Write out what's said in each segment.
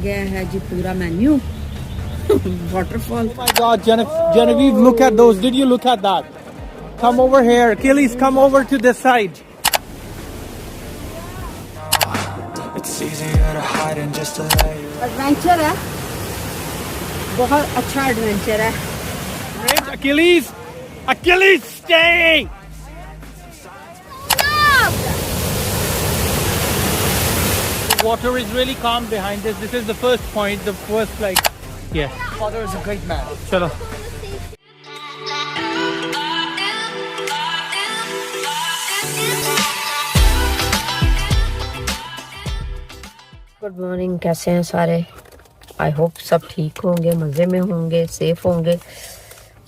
गया है जी पूरा menu waterfall. Oh my God, Genevieve, look at those. Did you look at that? Come over here. Achilles, come over to this side. It's easier to hide and just to lay. Adventure है, बहुत अच्छा adventure है. Great, Achilles. Achilles, stay. The water is really calm behind this. This is the first point, the first like, yeah. Father is a great man. Chalo. Good morning, कैसे हैं सारे? I hope सब ठीक होंगे, मज़े में होंगे, सेफ होंगे.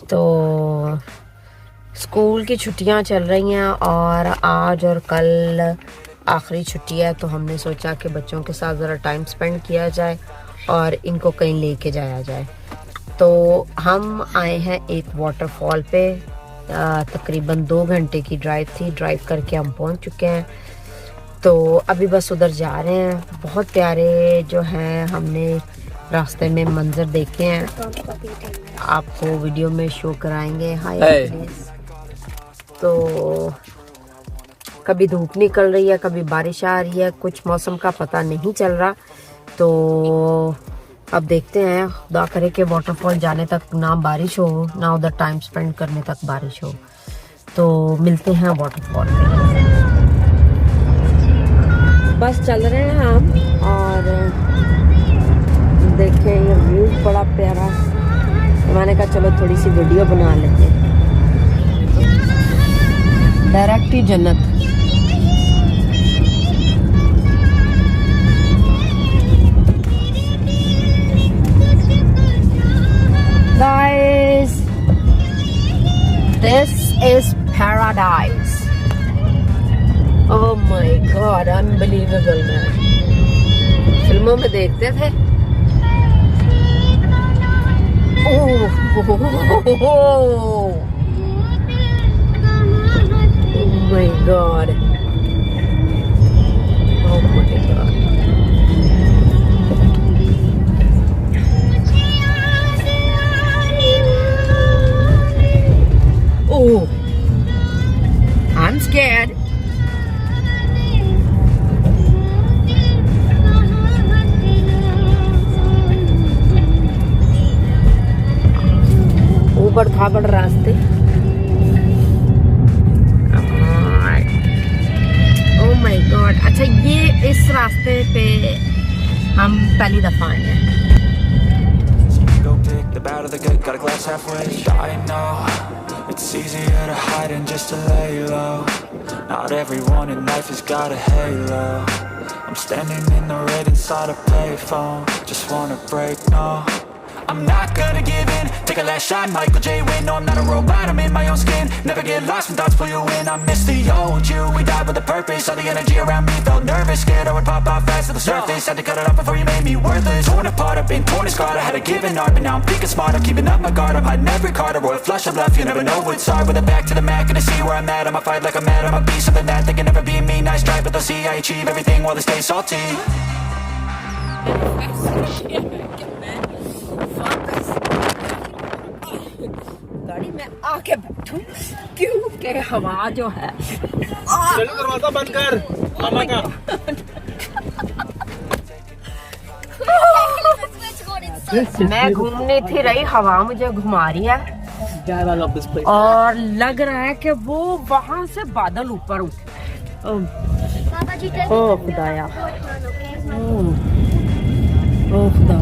तो स्कूल की छुट्टियां चल रही हैं और आज और कल आखिरी छुट्टी है, तो हमने सोचा कि बच्चों के साथ ज़रा टाइम स्पेंड किया जाए और इनको कहीं लेके जाया जाए. तो हम आए हैं एक वाटरफॉल पे. तकरीबन 2 घंटे की ड्राइव थी. ड्राइव करके हम पहुंच चुके हैं. तो अभी बस उधर जा रहे हैं. बहुत प्यारे जो हैं हमने रास्ते में मंजर देखे हैं, आपको वीडियो में शो कराएंगे. हाय. तो कभी धूप निकल रही है, कभी बारिश आ रही है, कुछ मौसम का पता नहीं चल रहा. तो अब देखते हैं, खुदा करे कि वाटरफॉल जाने तक ना बारिश हो ना उधर टाइम स्पेंड करने तक बारिश हो. तो मिलते हैं वाटरफॉल पे. बस चल रहे हैं हम और देखें ये व्यू बड़ा प्यारा. मैंने कहा चलो थोड़ी सी वीडियो बना लेते हैं. डायरेक्ट ही जन्नत. Guys, this is paradise. Oh my God, unbelievable man. फिल्मों में देखते थे. Oh my God. Oh my God. Oh, I'm scared. ऊबड़ खाबड़ रास्ते. Oh my God. अच्छा, ये इस रास्ते पे हम पहली दफा आए हैं. Go pick the bad or the good, got a glass halfway. I know it's easier to hide and just to lay low. Not everyone in life has got a halo. I'm standing in the red inside a payphone. Just wanna break, no, I'm not gonna give in. Take a last shot, Michael J. Win. No, I'm not a robot, I'm in my own skin. Never get lost when thoughts pull you in. I miss the old you, we died with a purpose. All the energy around me felt nervous. Scared I would pop off fast to the surface. Had to cut it off before you made me worthless. Torn apart, I've been torn and scarred. I had a given art, but now I'm thinking smart. I'm keeping up my guard, I'm hiding every card. A royal flush of love, you never know what's hard. With a back to the mat, gonna see where I'm at. I'ma fight like I'm mad, I'ma be something that they can never be me. Nice try, but they'll see I achieve everything while they stay salty. गाड़ी में आके बैठूं क्योंकि हवा जो है. चलो दरवाजा बंद कर मामा का. मैं घूमने थी रही, हवा मुझे घुमा रही है और लग रहा है कि वो वहां से बादल ऊपर उठे. ओ खुदाया, ओ खुदा.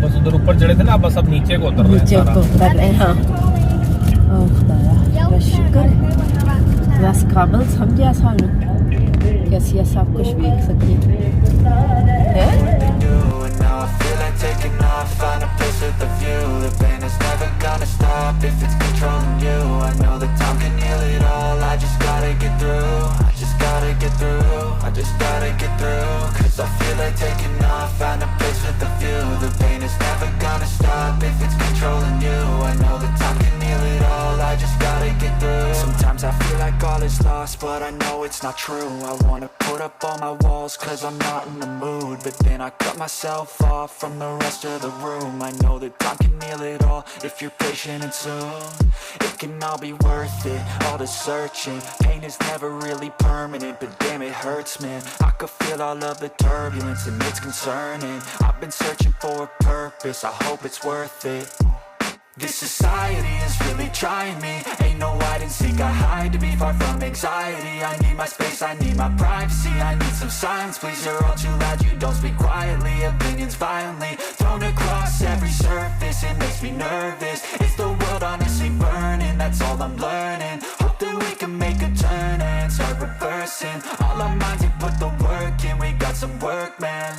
बस उधर ऊपर चढ़े थे ना, बस अब नीचे को उतर रहे हैं. नीचे को उतर रहे हैं. हाँ. ओ खुदाया, बस शुक्र है बस काबिल समझिया सानू कि ਅਸੀਂ सब कुछ देख सके. Taking off, find a place with a view. The pain is never gonna stop if it's controlling you. I know that time can heal it all. I just gotta get through. I just gotta get through. I just gotta get through. Cause I feel like taking off, find a place with a view. The pain is never gonna stop if it's controlling you. I know that time can heal it all. I just gotta get through. Sometimes I feel like all is lost, but I know know it's not true. I wanna put up all my walls cause I'm not in the mood, but then I cut myself off from the rest of the room. I know that time can heal it all if you're patient and soon it can all be worth it, all the searching. Pain is never really permanent, but damn it hurts, man. I could feel all of the turbulence and it's concerning. I've been searching for a purpose, I hope it's worth it. This society is really trying me. Ain't no hide and seek, I hide to be far from anxiety. I need my space, I need my privacy. I need some silence, please, you're all too loud. You don't speak quietly, opinions violently thrown across every surface. It makes me nervous, it's the world honestly burning. That's all I'm learning, hope that we can make a turn and start reversing. All our minds, we put the work in, we got some work, man.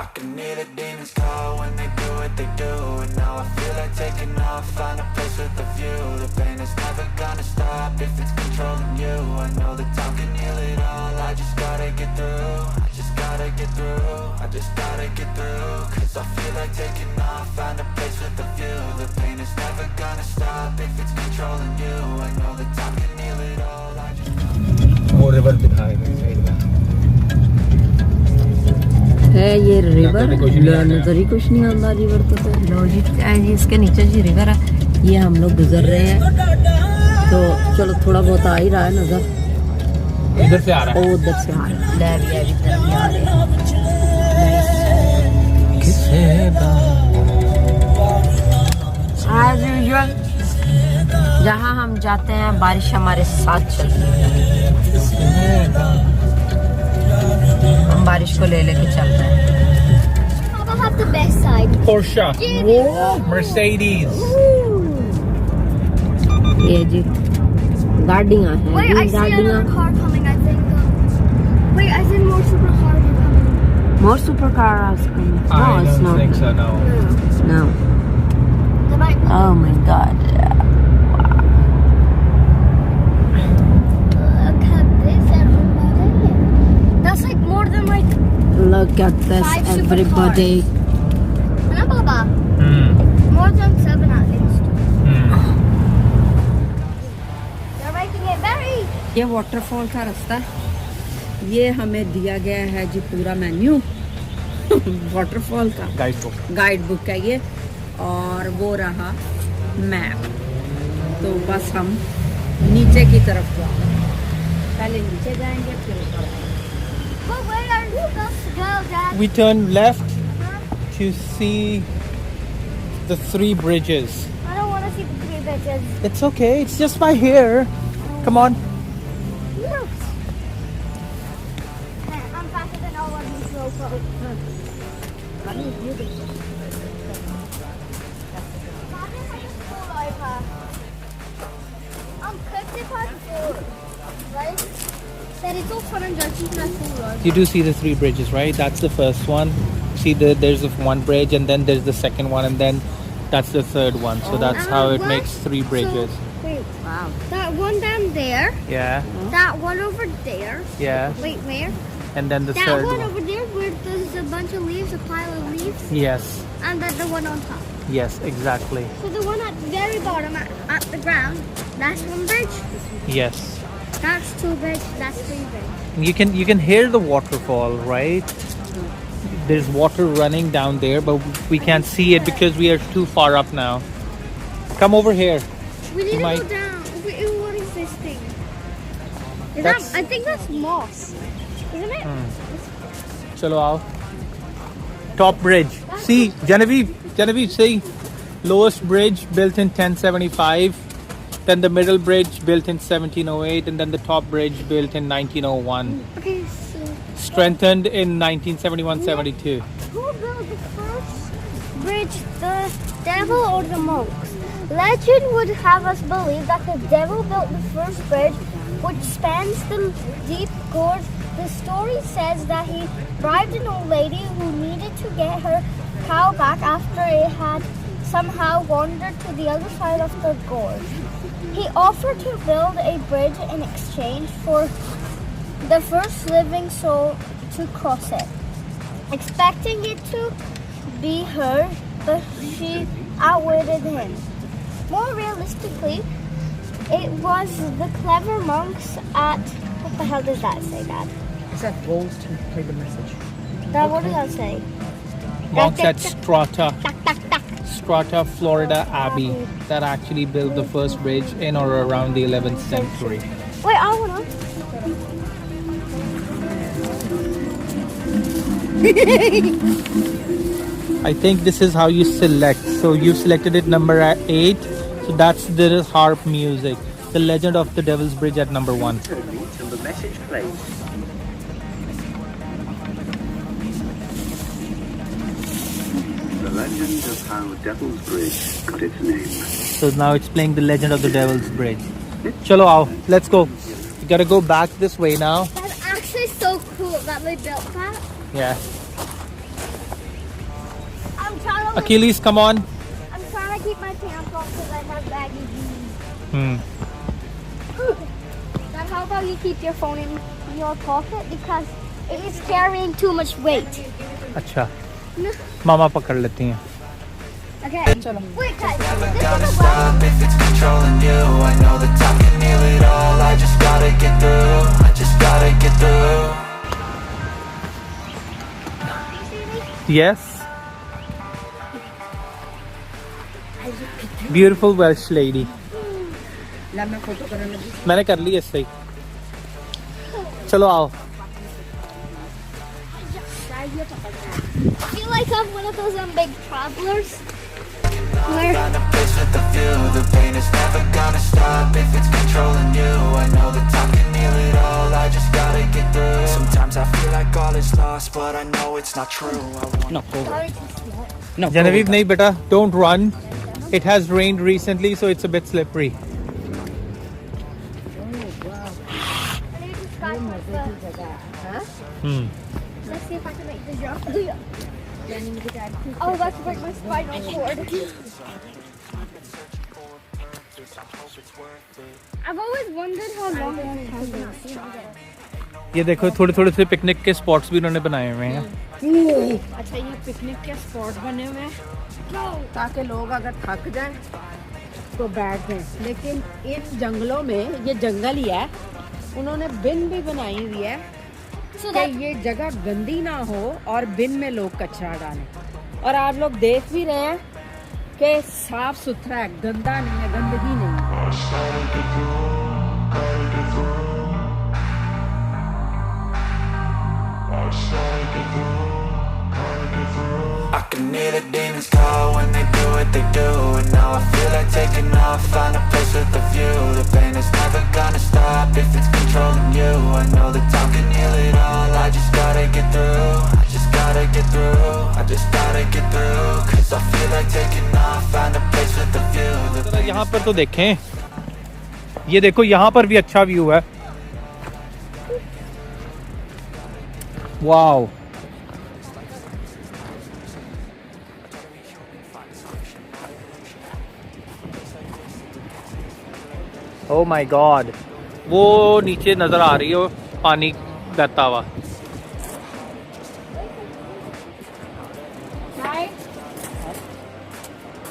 I can hear the demons call when they do what they do, and now I feel like taking off, find a place with a view. The pain is never gonna stop if it's controlling you. I know that time can heal it all, I just gotta get through. I just gotta get through, I just gotta get through. Cause I feel like taking off, find a place with a view. The pain is never gonna stop if it's controlling you. I know that time can heal it all, I just وہ river دکھائے گا ہے یہ river نظر ہی کچھ نہیں آتا river تو لو جی اس کے نیچے جی ریور ہے یہ ہم لوگ گزر رہے ہیں تو چلو تھوڑا بہت آ ہی رہا ہے نظر ادھر سے آ رہا ہے ادھر سے آ رہا ہے ادھر بھی آ رہے ہیں جہاں ہم جاتے ہیں بارش ہمارے ساتھ چلتی ہے ہم بارش کو لے کے چل رہے ہیں Porsche Mercedes یہ جی گاڑیاں ہیں گاڑیاں more supercars coming. I It's don't not. think so, no. No. Oh my god. Look at this, everybody. That's like more than like Look at this, 5 everybody. Anna Baba. More than 7 at least. They're making it very. یہ water fall کا راستہ ہے یہ ہمیں دیا گیا ہے جی پورا مینیو واٹر فال کا گائیڈ بک کا یہ اور وہ رہا میپ تو بس ہم نیچے کی طرف جائیں پہلے نیچے جائیں گے پھر اوپر آئیں گے But where are you supposed to go, Dad? We turn left to see the 3 bridges. I don't want to see the 3 bridges. It's okay, it's just by here. Come on. Look. I'm faster than all of these locals. I'm quick to parkour, right? That is so fun and judging my food. You do see the 3 bridges, right? That's the first one. See, there's one bridge, and then there's the second one, and then that's the third one. So that's how it makes 3 bridges. So, wait, Wow. that one down there, Yeah, that one over there. yeah. Wait, where? And then the That third one one. over there where there's a bunch of leaves, a pile of leaves, Yes, and then the one on top. yes, exactly. So the one at the very bottom at the ground, that's 1 bridge. Yes. That's 2 bridge. That's 3 bridge. You can hear the waterfall, right? There's water running down there, but we can't see it because we are too far up now. Come over here. We need to might- go down. Wait, what is this thing? Is That's- that? I think that's moss, isn't it? Chalo aao. Top bridge. See, Genevieve, see. Lowest bridge built in 1075. Then the middle bridge built in 1708, and then the top bridge built in 1901. Okay, so Strengthened in 1971-72. who built the first bridge, the devil or the monks? Legend would have us believe that the devil built the first bridge, which spans the deep gorge. The story says that he bribed an old lady who needed to get her cow back after it had somehow wandered to the other side of the gorge. He offered to build a bridge in exchange for the first living soul to cross it, expecting it to be her, but she outwitted him. More realistically, it was the clever monks at... What the hell does that say, Dad? It's that goes to play the message. Dad, what does that say? Monks at Strata, Tack, tack, tack. Strata, Florida Abbey that actually built the first bridge in or around the 11th century. Wait, I wanna. I think this is how you select. So you selected it number 8. So that's the harp music. The Legend of the Devil's Bridge at number 1. Till the message plays. The legend of how Devil's Bridge got its name. So now it's playing the Legend of the Devil's Bridge. Chalo aao, let's go. You gotta go back this way now. That's actually so cool that they built that. Yeah. I'm trying to. Achilles, come on. I'm trying to keep my pants off because I have baggy jeans. Dad, how about you keep your phone in your pocket because it is carrying too much weight. Acha. Mama pakad leti hain. Okay. Wait, guys. Never This gonna is a stop if it's controlling you. I know that time can heal it all. I just gotta get through. I just gotta get through. Yes. Beautiful Welsh lady. ला मैं photo करने लगी. मैंने कर ली इससे ही. चलो आओ. I feel like I'm one of those big travelers. Where Find a place with a view. The pain is never gonna stop if it's controlling you. I know that time can heal it all. I just gotta get through. Sometimes I feel like all is lost, but I know it's not true. I want No, go. sorry to steal. No. Genevieve, nahi beta, don't run. It has rained recently, so it's a bit slippery. I need to try my best. Let's see if I can make the jump. Oh, let's break my spinal cord. I've always wondered how long it has been. ये देखो थोड़े थोड़े से picnic के spots भी उन्होंने बनाए हुए हैं. अच्छा ये पिकनिक के स्पॉट बने हुए हैं ताकि लोग अगर थक जाएं तो बैठ जाएं. लेकिन इन जंगलों में ये जंगल ही है उन्होंने बिन भी बनाई हुई है So कि that ये जगह गंदी ना हो और बिन में लोग कचरा डालें. और आप लोग देख भी रहे हैं कि साफ सुथरा है, गंदा नहीं है, गंदगी नहीं है. I can hear the demons call when they do what they do. And now I feel like taking off, find a place with a view. The pain is never gonna stop if it's controlling you. I know that time can heal it all. I just gotta get through. I just gotta get through. I just gotta get through. Cause I feel like taking off, find a place with a view. The जरा यहाँ पर तो देखें. ये देखो यहाँ पर भी अच्छा व्यू है. वाओ. Oh my God. वो नीचे नजर आ रही हो पानी बहता हुआ.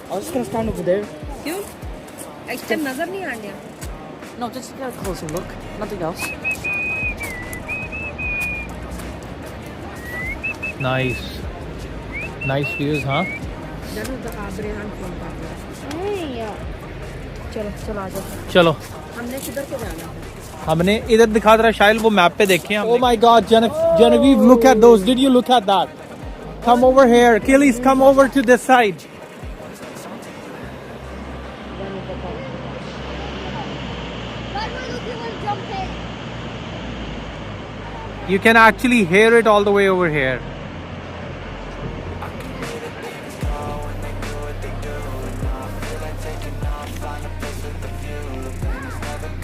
I was just gonna stand over there. क्यों? इस टाइम नजर नहीं आ रहा. No, just get a closer look. Nothing else. Nice. Nice views, huh? जरूर तो आप रेहान फोन कर रहे हैं. चलो चलो आ जाओ. चलो. हमने किधर को जाना है? हमने इधर दिखा रहा शायद वो मैप पे देखे हैं. Oh my God, Genevieve, look at those. Did you look at that? Come over here. Achilles, come over to this side. Why were you doing jumping? You can actually hear it all the way over here.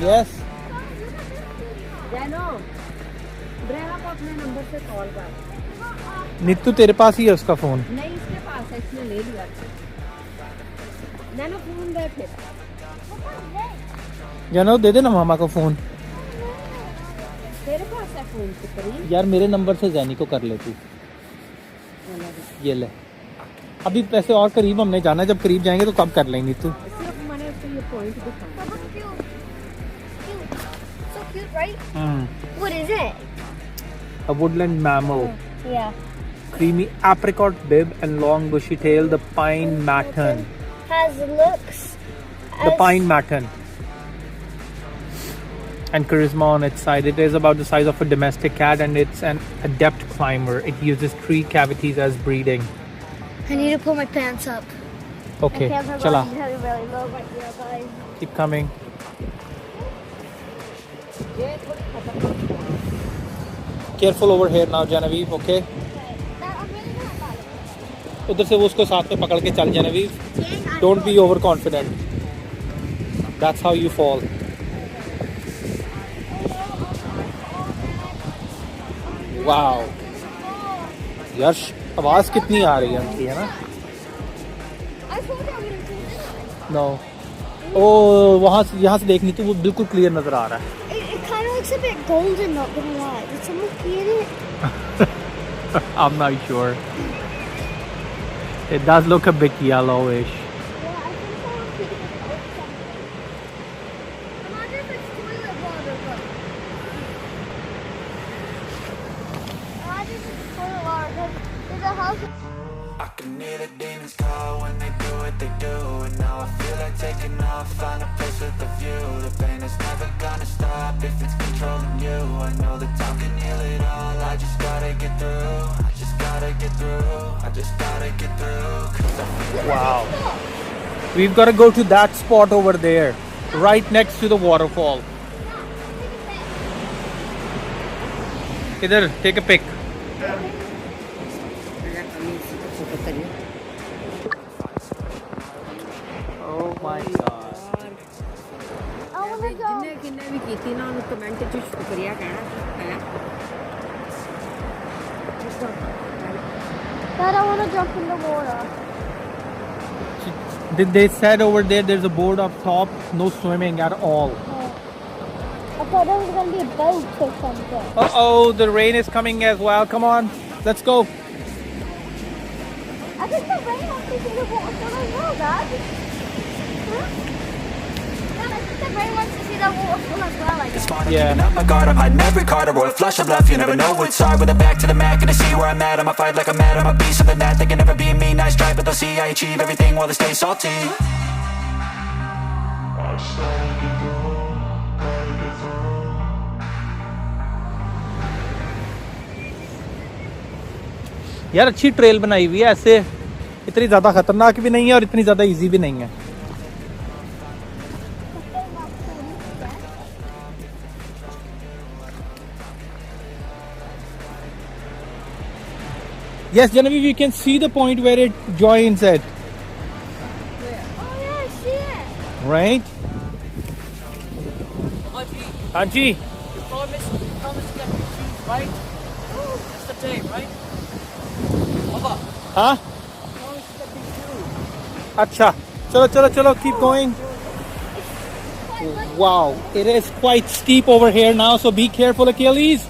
Yes. जैनो, रेहा को अपने number से call कर. नीतू तेरे पास ही है उसका phone. नहीं इसके पास है, इसने ले लिया. नैनो फोन दे फिर. जानो दे देना मामा को फोन. तेरे पास है फोन पे करी यार मेरे नंबर से जैनी को कर ले तू, ये ले। अभी पैसे और करीब हमने जाना है, जब करीब जाएंगे तो कब कर लेंगे तू। सिर्फ मैंने उसको ये पॉइंट दिखाया। So cute. Cute. So cute, right? Hmm. What is it? A woodland mammal, Yeah. creamy apricot bib and long bushy tail, the pine marten. Looks. The pine marten. And charisma on its side. It is about the size of a domestic cat and it's an adept climber. It uses tree cavities as breeding. I need to pull my pants up. Okay, My pants are chala. really, really low right here, guys. Keep coming. Careful over here now, Genevieve, okay? I'm really not bad. उधर से वो उसको साथ में पकड़ के चल Genevieve. Don't be overconfident. That's how you fall. Wow. यार आवाज कितनी आ रही है उनकी, है ना? I told you I was going to No. ओ वहाँ से यहाँ से देखनी तो वो बिल्कुल क्लियर नजर आ रहा है. It kind of looks a bit golden, not gonna lie. Did someone pee in it? I'm not sure. It does look a bit yellowish. Yeah, I think someone peed in it or something. Imagine if it's toilet water, but... Imagine if it's toilet water, there's a house... I can hear the demons call when they do what they do. And now I feel like taking off, find a place with a view. The pain is never gonna stop if it's controlling you. I know that time can heal it all, I just gotta get through. I just gotta get through, I just gotta get through. 'Cause I feel Wow. We've got to go to that spot over there, right next to the waterfall. Idhar, take a pic. Photo करिए। Oh my god. I wanna go. जिन्ने किन्ने भी कीती ना उन्हें comment च शुक्रिया कहना है। Dad, I wanna jump in the water. They said over there there's a board up top, no swimming at all. I thought there was gonna be a boat or something. Uh-oh, the rain is coming as well. Come on, let's go. I think the rain wants to see the waterfall as well, Dad. Huh? Dad, I think the rain wants to see the waterfall as well. Like it's fun, I'm Yeah. picking up my guard, I'm hiding every card, a royal flush of love. You never know what's hard, with a back to the mat, gonna see where I'm at. I'ma fight like I'm mad, I'ma be something that they can never be me. Nice try, but they'll see I achieve everything while they stay salty. यार अच्छी trail बनाई हुई है, ऐसे इतनी ज़्यादा खतरनाक भी नहीं है और इतनी ज़्यादा इजी भी नहीं है. Yes, Genevieve, you can see the point where it joins it, oh yeah, I see it. right? Anji, Promise to get your shoes right. That's the day, right? Baba, huh? promise to get these shoes. Acha, chalo, keep going. Wow, it is quite steep over here now, so be careful, Achilles.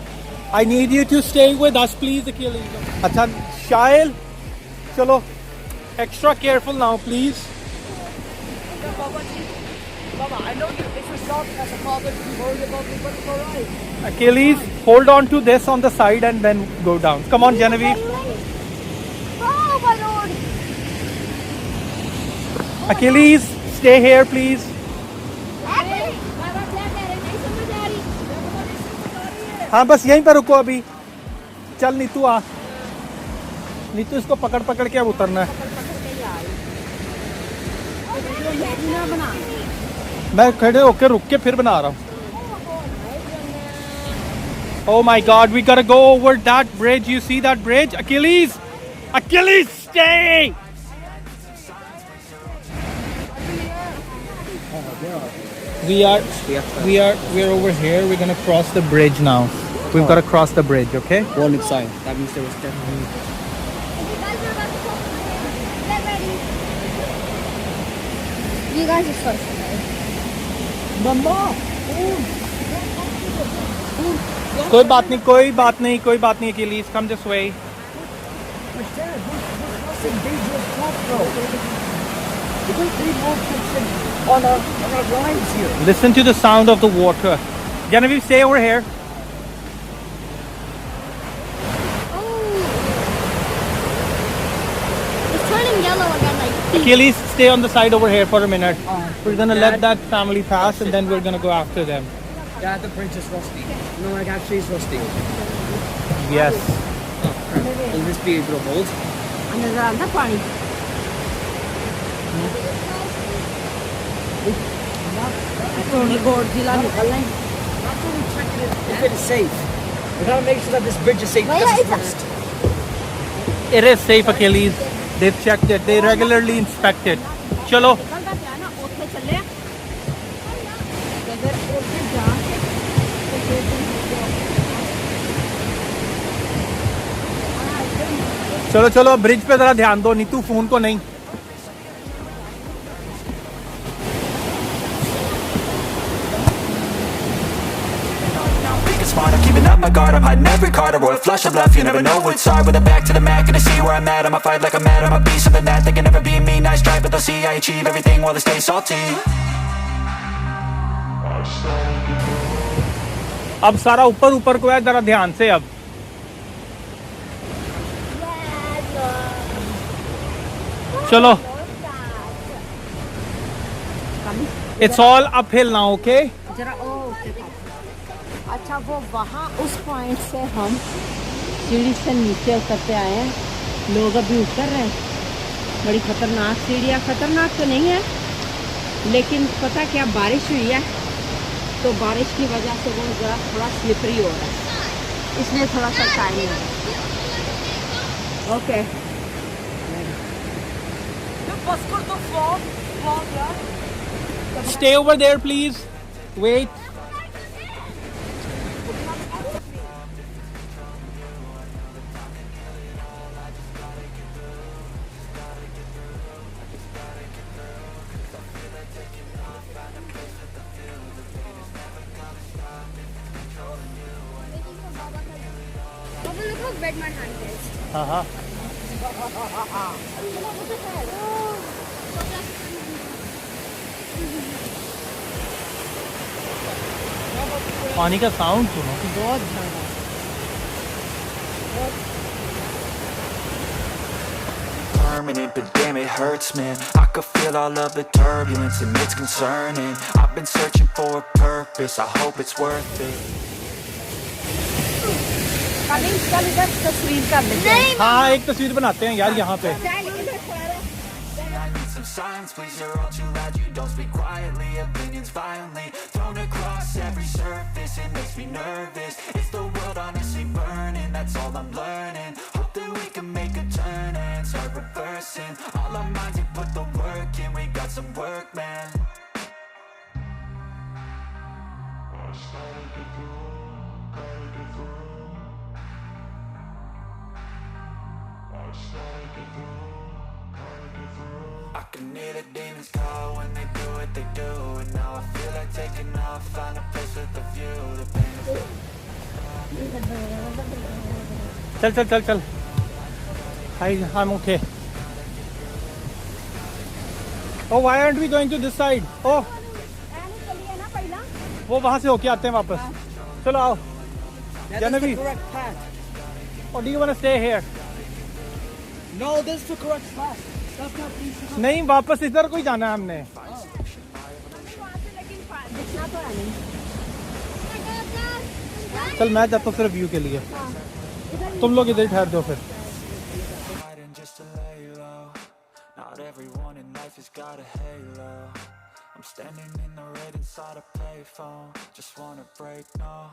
I need you to stay with us, please, Achilles. Acha, Shail, chalo, extra careful now, please. Yeah, Baba, I know you. It's your job as a father to be worried about me, but it's alright. Achilles, hold on to this on the side and then go down. Come on, Genevieve. Oh my lord. Achilles, stay here, please. हाँ बस यहीं पर रुको अभी. चल नीतू आ. नीतू इसको पकड़ के अब उतरना है. मैं खड़े होकर रुक के फिर बना रहा हूँ. Oh my God, we gotta go over that bridge. You see that bridge? Achilles, stay. We're over here. We're gonna cross the bridge now. We've got to cross the bridge, okay? Warning sign. That means there was death. You guys are about to cross the bridge. Get ready. You guys are supposed to know. Mama! कोई बात नहीं, कोई बात नहीं, कोई बात नहीं, Achilles, come this way. But Dad, we're crossing dangerous road, bro. We don't need road fixing on our lines here. Listen to the sound of the water. Genevieve, stay over here. It's turning yellow again, like. Achilles, stay on the side over here for a minute. We're gonna let that family pass and then we're gonna go after them. Dad, the bridge is rusty. No, like actually it's rusty. Yes. Will this be able to hold? नजर आता पानी थोड़ी गोड़ जिला निकलना है If it is safe. We gotta make sure that this bridge is safe. Why Because is it's that? rust. It is safe, Achilles. They've checked it. They regularly inspect it. Chalo. निकलता क्या ना उठे चले अगर उठे जाके चलो चलो ब्रिज पे जरा ध्यान दो, नीतू फोन को नहीं. Thinking smart, I'm keeping up my guard. I'm hiding every card. I roll a flush of bluff. You never know what's hard. With a back to the mat, gonna see where I'm at. I'ma fight like I'm mad. I'ma be something that they can never be me. Nice try, but they'll see I achieve everything while they stay salty. अब सारा ऊपर ऊपर को है, जरा ध्यान से अब. चलो. It's all uphill now, okay? जरा ओके अच्छा वो वहाँ उस पॉइंट से हम सीढ़ी से नीचे उतरते आए हैं लोग अभी उतर रहे हैं बड़ी खतरनाक सीढ़ियाँ खतरनाक तो नहीं है लेकिन पता क्या बारिश हुई है तो बारिश की वजह से वो ज़रा थोड़ा स्लिपरी हो रहा है इसलिए थोड़ा सा टाइम है okay Stay over there, please. Wait. Baba, look how red my hand is. हाँ. पानी का साउंड सुनो. बहुत ज़्यादा Permanent, but damn it hurts, man. I could feel all of the turbulence and it's concerning. I've been searching for a purpose, I hope it's worth it. तस्वीर कर देते हैं हाँ एक तस्वीर बनाते हैं यार यहाँ पे. I need some silence, please, you're all too loud. You don't speak quietly, opinions violently thrown across every surface. It makes me nervous. Is the world honestly burning? That's all I'm learning. Hope that we can make a turn and start reversing all our minds and put the work in. We got some work, man. I can hear the demons call when they do what they do. And now I feel like taking off, find a place with a view. The pain is चल चल चल चल. I'm okay. Oh, why aren't we going to this side? Oh, वो वहाँ से होके आते हैं वापस. चलो आओ. That's the Genevieve, correct path. or do you want to stay here? No, this is the correct path. That's not easy. नहीं वापस इधर को ही जाना है हमने. चल मैं जाता हूँ सिर्फ व्यू के लिए. तुम लोग इधर ठहर दो फिर. hiding just to lay low. Not everyone in life has got a halo. I'm standing in the red inside a payphone. Just wanna break, no.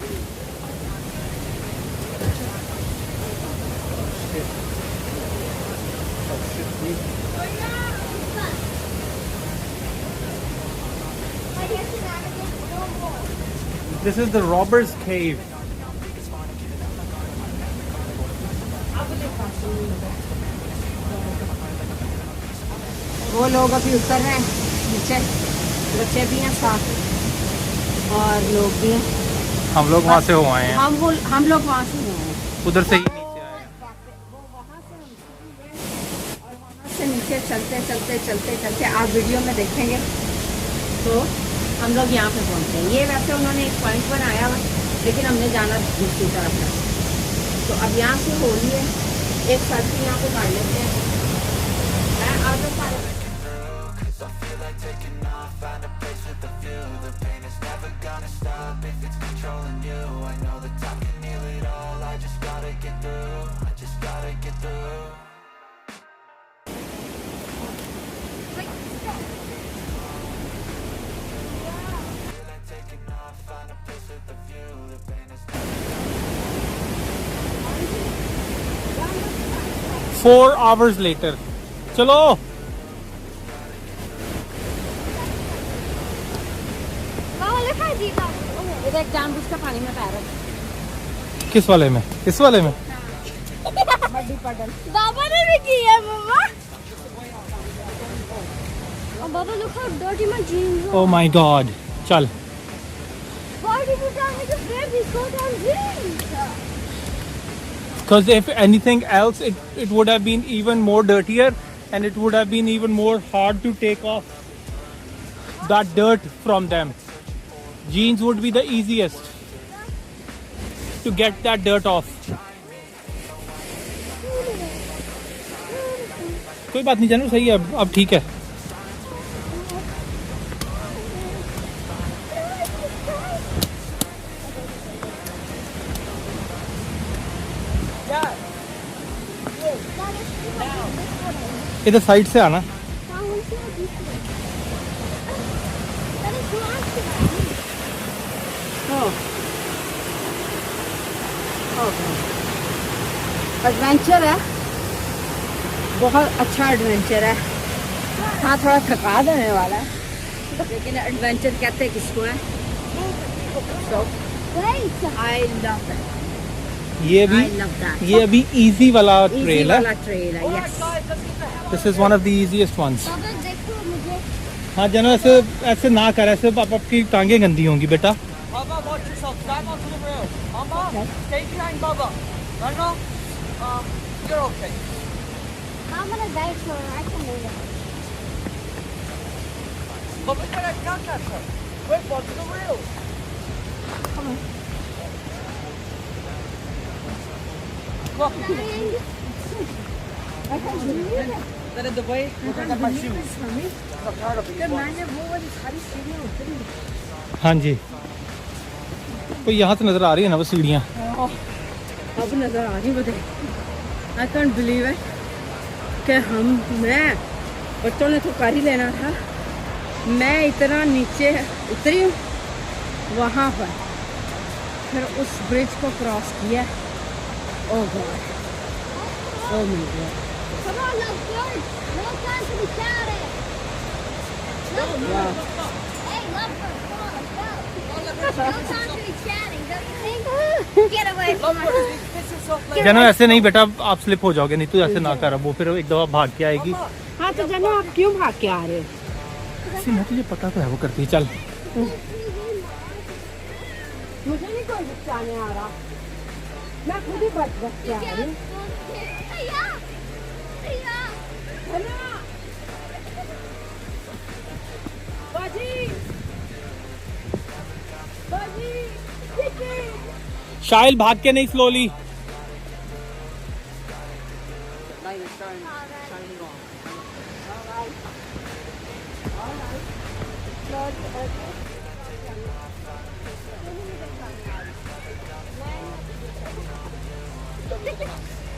This is the Robber's Cave. वो लोग अभी उतर रहे हैं नीचे बच्चे भी हैं साथ और लोग भी हैं हम लोग वहाँ से हो आए हैं, हम लोग वहाँ से हुए हैं, उधर से ही नीचे आए हैं। से नीचे चलते चलते चलते चलते आप वीडियो में देखेंगे तो हम लोग यहाँ पे पहुँचे हैं। ये वैसे उन्होंने एक पॉइंट बनाया हुआ, लेकिन हमने जाना दूसरी तरफ है। तो अब यहाँ से होली है, एक सेल्फी यहाँ पे कर लेते हैं। मैं आप लोग सारे Four hours later. चलो Mama, look how deep that is. इधर एक जानबूझ का पानी में पैर रख, किस वाले में, इस वाले में? बड़ी पडल। Baba ने भी किया mama. Oh, Baba, look how dirty my jeans are. Oh my God. चल. Why did you tell me to wear these so-called jeans? Because if anything else, it would have been even more dirtier, and it would have been even more hard to take off that dirt from them. Jeans would be the easiest to get that dirt off. कोई बात नहीं जानू, सही है, अब ठीक है. इधर साइड से आना. एडवेंचर है, बहुत अच्छा एडवेंचर है। हाँ, थोड़ा थका देने वाला है, लेकिन एडवेंचर कहते हैं किसको है। So, I love that. ये भी, I love that. ये अभी इजी वाला Easy ट्रेल है. वाला trail है, yes. This is one of the easiest ones. Baba, देखो मुझे. हाँ जानू, ऐसे ऐसे ना कर, ऐसे आपकी टांगें गंदी होंगी बेटा. Baba, watch yourself. Stand onto the rail. Mama, stay behind Baba. Ranga, you're okay. I'm gonna die for her. I can do that. Baba, can I catch her? Wait, watch the rail. That is the way. Look at my shoes. I'm tired of these ones. हाँ जी, कोई यहाँ से नजर आ रही है ना वो सीढ़ियाँ. अब नजर आ रही मुझे। आई कैंट बिलीव है कि मैं बच्चों ने तो कर ही लेना था, मैं इतना नीचे उतरी हूँ वहाँ पर, फिर उस ब्रिज को क्रॉस किया. Oh God, oh my God. Come on, lovebird. No time to be chatting. Lovebird. Hey, lovebird. Come on, let's go. No time to be chatting. Don't you think? Get away from her. Piss yourself later. जानू ऐसे नहीं बेटा, आप slip हो जाओगे, नहीं तो ऐसे ना कर. वो फिर एक दफा भाग के आएगी. हाँ, तो जानू आप क्यों भाग के आ रहे हो? ऐसे ना, तुझे पता तो है वो करती है. चल मुझे नहीं कोई बचाने आ रहा, मैं खुद ही बच के आ रही हूँ. Hey, yeah. Hey, yeah. शाइल भाग के नहीं, slowly.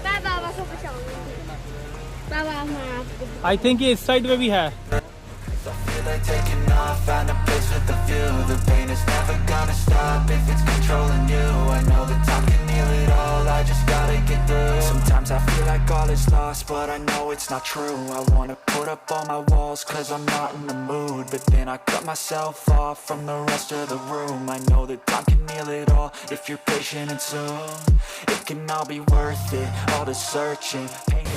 Bye, Baba. So much fun. Bye, Baba. I think ये इस साइड में भी है. Feel like taking off, find a place with a view. The pain is never gonna stop if it's controlling you. I know that time can heal it all, I just gotta get through. Sometimes I feel like all is lost, but I know it's not true. I wanna put up all my walls, cause I'm not in the mood. But then I cut myself off from the rest of the room. I know that time can heal it all, if you're patient and soon. It can all be worth it, all the searching. Pain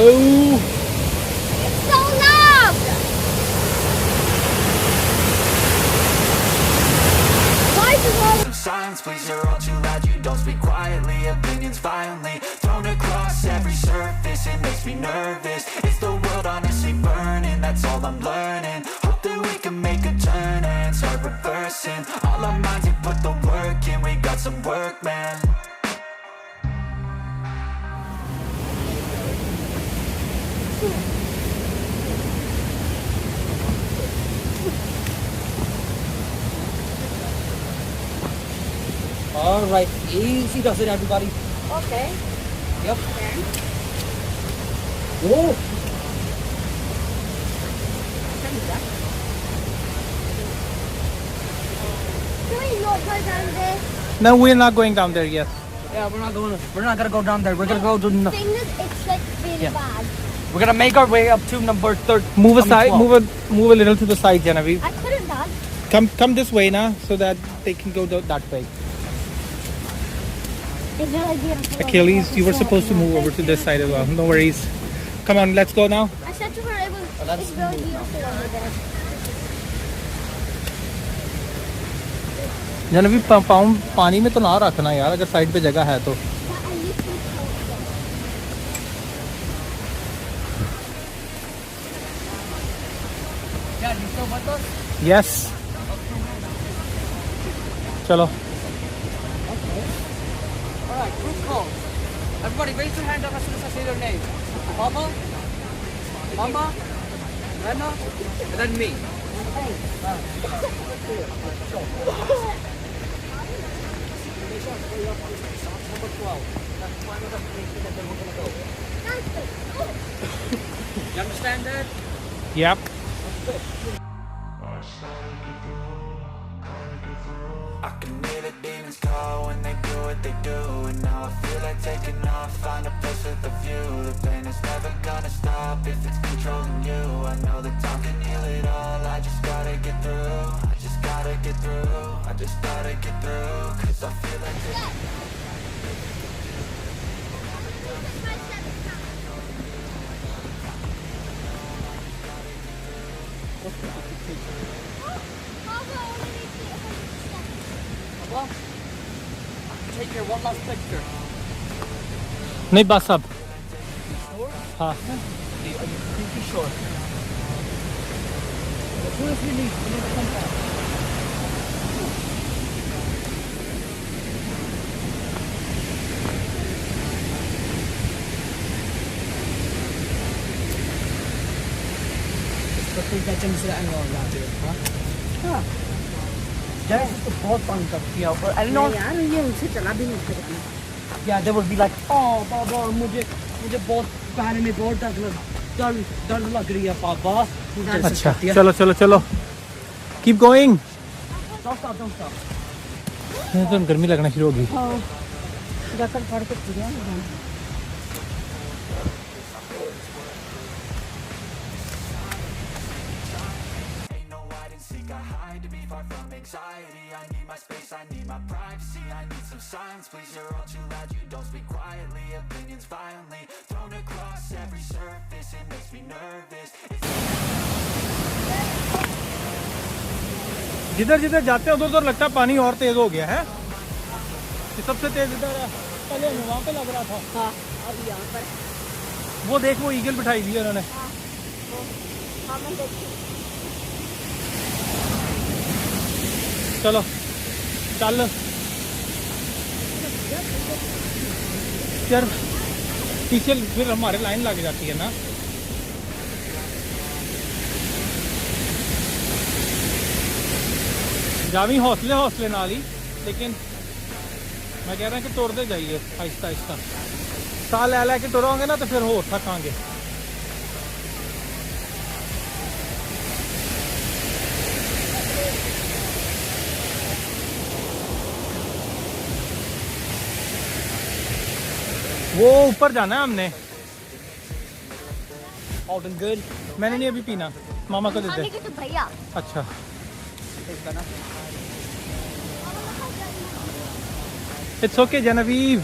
Oh. It's so loud! Why does all Some silence, please, you're all too loud. You don't speak quietly, opinions violently thrown across every surface. It makes me nervous. It's the world honestly burning, that's all I'm learning. Hope that we can make a turn and start reversing all our minds and put the work in. We got some work, man. All right, easy does it, everybody. Okay. Yep. Whoa. can we not go down there? No, we're not going down there yet. Yeah, we're not gonna go down there. We're gonna go to. The thing is, it's like really bad. We're gonna make our way up to number 30. Move aside, move a little to the side, Genevieve. I couldn't, Dad. Come this way now, so that they can go that way. It's not like beautiful. Achilles, you were supposed to move over to this side as well. No worries. Come on, let's go now. I said to her, it's really beautiful over there. Genevieve, पाँव पानी में तो ना रखना यार, अगर side पे जगह है तो. But I used to Yeah, you still with us? Yes. चलो. All right, group calls. Everybody, raise your hand up as soon as I say their name. Mama, Mama, Rena, and then me. Number 12. That's final destination, and then we're gonna go. You understand that? Yep. I can hear the demons call when they do what they do. And now I feel like taking off, find a place with a view. The pain is never gonna stop if it's controlling you. I know that time can heal it all, I just gotta get through. I just gotta get through, I just gotta get through. Cause I feel like Well, take your one last picture. नहीं बस अब. हाँ. Are you completely sure? As soon as you need to come back. बहुत तंग करती है और Eleanor यार ये उनसे चला भी नहीं सकता. या they would be like oh बाबा मुझे बहुत पैर में बहुत दर्द लग रही है पापा. अच्छा, चलो चलो चलो. Keep going. Don't stop. तो गर्मी लगना शुरू होगी. जाकर पढ़ के पूरा anxiety, I need my space, I need my privacy, I need some silence, please, you're all too loud, you don't speak quietly, opinions violently thrown across every surface, it makes me nervous. जिधर जिधर जाते हैं उधर उधर लगता है पानी और तेज हो गया है. ये सबसे तेज इधर है. पहले हमें वहाँ पे लग रहा था. हाँ अब यहाँ पर वो देख, वो ईगल बिठाई दी है उन्होंने. चलो चल यार, पीछे फिर हमारे लाइन लग जाती है ना. जावी हौसले हौसले नाल ही, लेकिन मैं कह रहा कि तुरते जाइए आहिस्ता आहिस्ता. साह लै लैके तुरांगे ना तो फिर होर थकांगे. वो ऊपर जाना है हमने. All been good? मैंने नहीं अभी पीना, मामा को दे दे. तो भैया अच्छा. It's okay, Genevieve.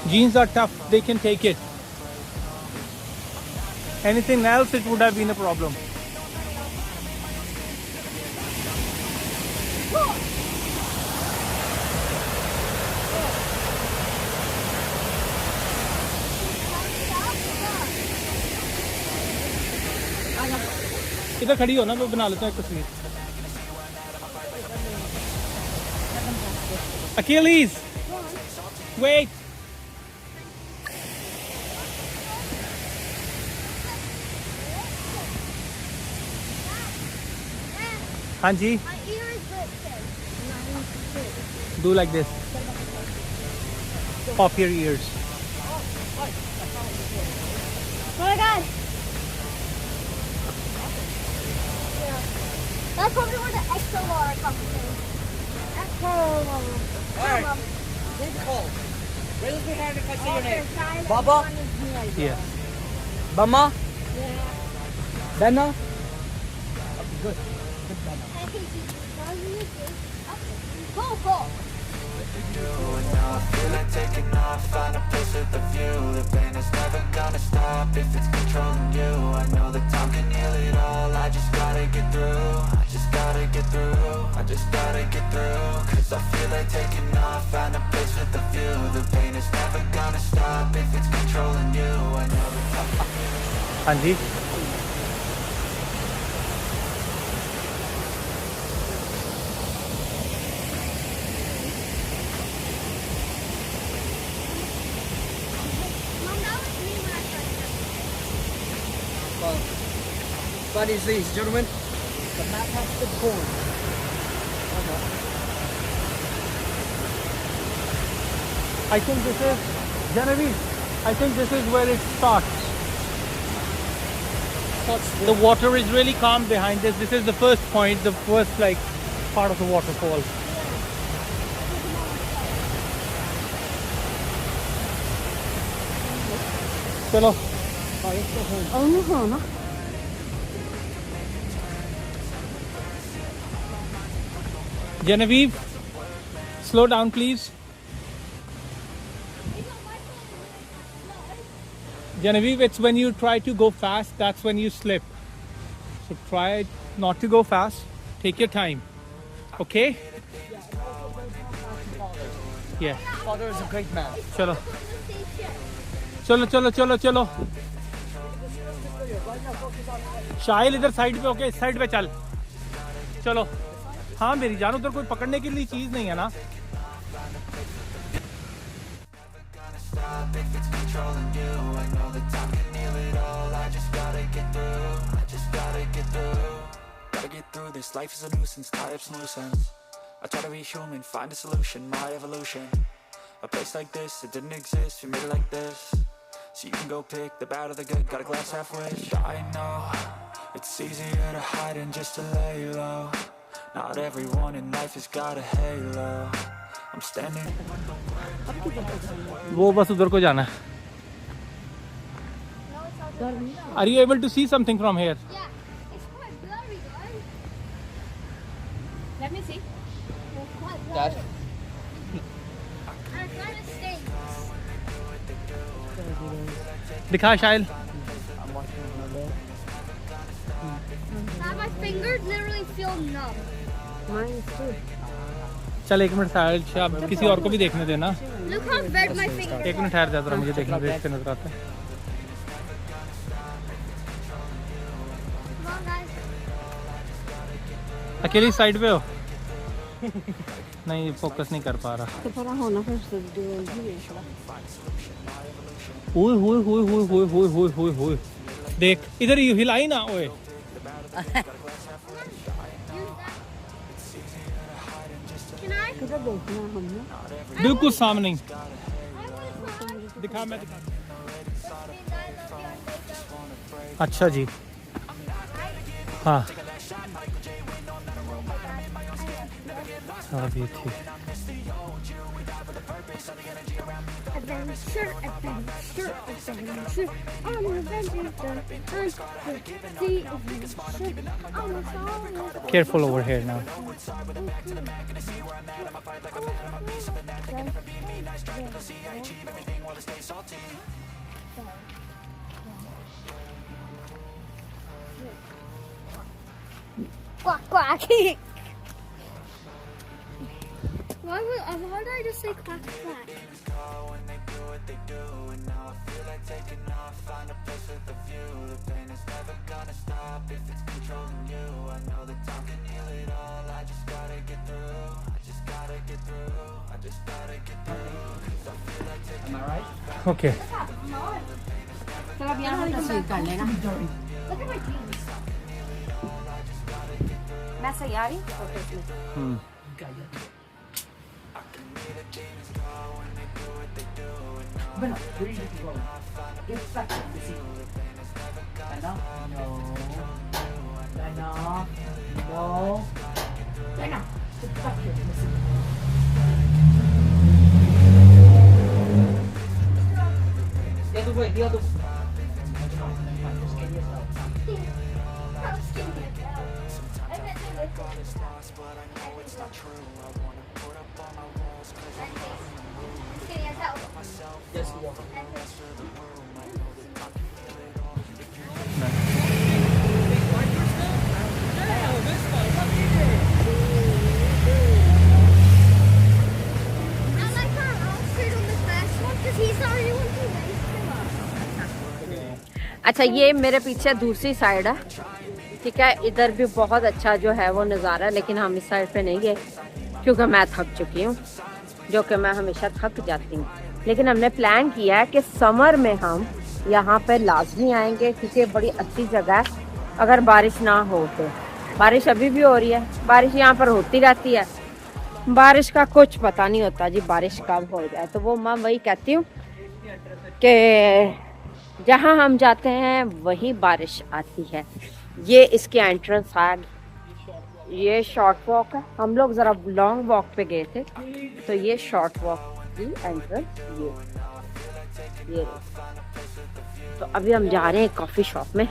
Jeans are tough, they can take it. Anything else, it would have been a problem. इधर खड़ी हो ना, मैं बना लेता हूँ एक तस्वीर. Achilles, wait. हाँ जी. My ear is lifted. Do like this. Pop your ears. Oh my god. That's probably where the extra water comes in. Alright. Big call. Raise your hand if I say your name. Baba? Yeah. Bama? Benna? Go, go. And now I feel like taking off, find a place with a view. The pain is never gonna stop if it's controlling you. I know that time can heal it all, I just gotta get through. I just gotta get through, I just gotta get through. Cause I feel like taking off, find a place with a view. The pain is never gonna stop if it's controlling you. I know that time can heal it all. हाँ जी. Mom, that was me when I tried Well, buddies, ladies and gentlemen, the map has been torn. I think this is Genevieve. I think this is where it starts. The water is really calm behind this. This is the first point, the first like part of the waterfall. Chalo. Genevieve, slow down please. Genevieve, it's when you try to go fast, that's when you slip. So try not to go fast. Take your time. Okay? Yeah. Father is a great man. Chalo. चलो चलो चलो चलो. शाहिल इधर side पे. Okay, side पे चल. चलो. हाँ मेरी जान, उधर कोई पकड़ने के लिए चीज नहीं है ना. Stop if it's controlling you. I know that time can heal it all. I just gotta get through. I just gotta get through. Gotta get through this. Life is a nuisance. Tie up some loose ends. I try to be human, find a solution. My evolution. A place like this, it didn't exist. We made it like this. So you can go pick the bad or the good. Got a glass halfway. I know it's easier to hide than just to lay low. Not everyone in life has got a halo. I'm standing. वो बस उधर को जाना है. Are you able to see something from here? Yeah, it's quite blurry, guys. Let me see. It's quite Dad? blurry. And it kind of stinks. दिखा Shahil. Now my fingers literally feel numb. चल एक minute साहिल, अब किसी और को भी देखने देना. Look how red my fingers एक मिनट ठहर जा जरा, मुझे देखने दे. इससे नजर आता है. Come on, guys. अकेली साइड पे हो. नहीं फोकस नहीं कर पा रहा. ओए होए होए होए होए होए होए होए होए. देख इधर ही हिलाई ना. ओए Use that. Can I? बिल्कुल सामने ही. I want to try. दिखा, मैं दिखा. अच्छा जी. हाँ हाँ भी ठीक. Adventure, adventure, adventure. On an adventure, the adventure. On a song. Careful over here now. Quack, quack. Why did I just say quack, quack? Am I right? Okay. चल अब यहाँ से तस्वीर कर लेना. Look at my jeans. मैं सही आ रही फोटो में. Bueno, where did you go? Get back to the seat. Dana? No. Dana? No. Dana, get back here to the seat. The other way, the other way. Just get yourself. I'm skinny as hell. I bet you look skinny as hell. Yes, you are. I like our outfit on the first one because he's the only one who raised him. अच्छा, ये मेरे पीछे दूसरी side है, ठीक है. इधर भी बहुत अच्छा जो है वो नज़ारा है, लेकिन हम इस साइड पे नहीं गए क्योंकि मैं थक चुकी हूँ, जो कि मैं हमेशा थक जाती हूँ. लेकिन हमने प्लान किया है कि समर में हम यहाँ पे लाजमी आएंगे क्योंकि बड़ी अच्छी जगह है. अगर बारिश ना हो तो, बारिश अभी भी हो रही है, बारिश यहाँ पर होती रहती है, बारिश का कुछ पता नहीं होता जी, बारिश कब हो जाए. तो वो मैं वही कहती हूँ कि जहाँ हम जाते हैं वही बारिश आती है. ये इसकी एंट्रेंस है, ये शॉर्ट वॉक है. हम लोग ज़रा लॉन्ग वॉक पे गए थे, तो ये शॉर्ट वॉक की एंट्रेंस ये. तो अभी हम जा रहे हैं कॉफ़ी शॉप में.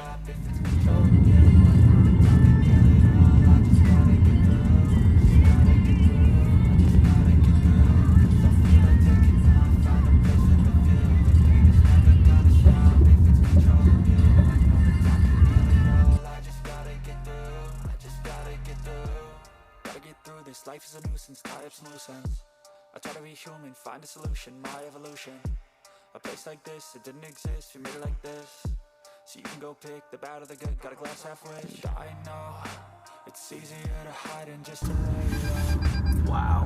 Life is a nuisance, tie up some loose ends. I try to be human, find a solution, my evolution. A place like this, it didn't exist, we made it like this. So you can go pick the bad or the good, got a glass halfway. I know, it's easier to hide and just to lay low. Wow.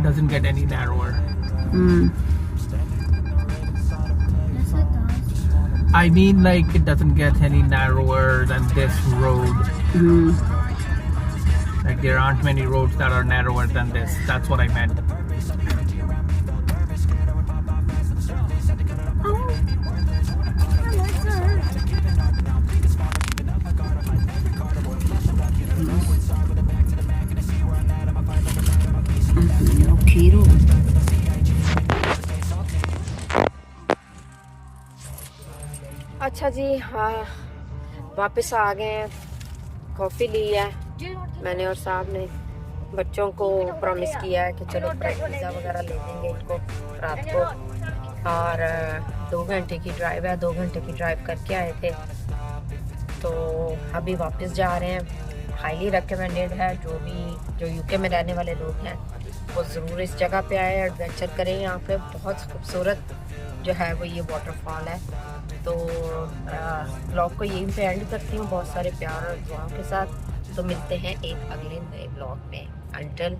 Doesn't get any narrower. I mean, like, it doesn't get any narrower than this road. Like, there aren't many roads that are narrower than this. That's what I meant. अच्छा जी, हाँ, वापस आ गए हैं. Coffee ली है मैंने और साहब ने. बच्चों को प्रॉमिस किया है कि चलो पिज़्ज़ा वगैरह ले देंगे इनको रात को. और 2 घंटे की ड्राइव है, 2 घंटे की ड्राइव करके आए थे, तो अभी वापस जा रहे हैं. हाईली रिकमेंडेड है, जो यूके में रहने वाले लोग हैं वो ज़रूर इस जगह पे आए, एडवेंचर करें. यहाँ पे बहुत खूबसूरत जो है वो ये वाटरफॉल है. तो ब्लॉग को यहीं पे एंड करती हूँ बहुत सारे प्यार और दुआओं के साथ. तो मिलते हैं एक अगले नए ब्लॉग में. अंटिल